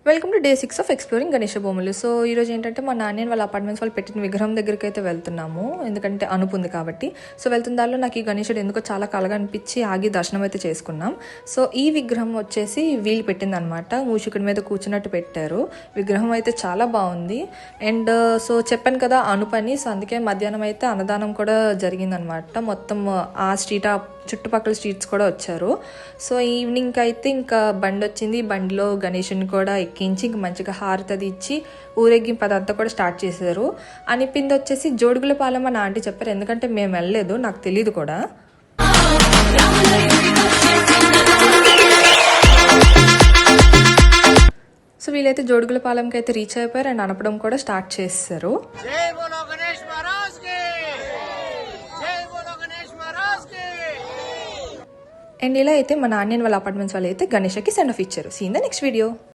Welcome to day 6 of exploring Ganesha బొమ్మలు. So ఈరోజు ఏంటంటే మా నాన్న వాళ్ళ అపార్ట్మెంట్స్ వాళ్ళు పెట్టిన విగ్రహం దగ్గరికి అయితే వెళ్తున్నాము, ఎందుకంటే అనుపుంది కాబట్టి. సో వెళ్తున్న దారిలో నాకు ఈ గణేశుడు ఎందుకో చాలా కలగా అనిపించి ఆగి దర్శనం అయితే చేసుకున్నాం. సో ఈ విగ్రహం వచ్చేసి వీళ్ళు పెట్టింది అనమాట, మూషికుడి మీద కూర్చున్నట్టు పెట్టారు. విగ్రహం అయితే చాలా బాగుంది. అండ్ సో చెప్పాను కదా అనుపని, సో అందుకే మధ్యాహ్నం అయితే అన్నదానం కూడా జరిగిందనమాట. మొత్తం ఆ స్ట్రీట్ చుట్టుపక్కల స్ట్రీట్స్ కూడా వచ్చారు. సో ఈవినింగ్ అయితే ఇంకా బండి వచ్చింది, బండిలో గణేషుని కూడా ఎక్కించి ఇంక మంచిగా హారతి ఇచ్చి ఊరేగింపు అదంతా కూడా స్టార్ట్ చేశారు. అనిపింది వచ్చేసి జోడుగులపాలెం అని ఆంటీ చెప్పారు, ఎందుకంటే మేము వెళ్ళలేదు, నాకు తెలియదు కూడా. సో వీళ్ళైతే జోడుగులపాలెంకి అయితే రీచ్ అయిపోయారు అండ్ అనపడం కూడా స్టార్ట్ చేశారు. అండ్ ఇలా అయితే మా నాన్న వాళ్ళ అపార్ట్మెంట్స్ వాళ్ళు అయితే గణేషకి సెండ్ ఆఫ్ ఇచ్చారు. See in the next video.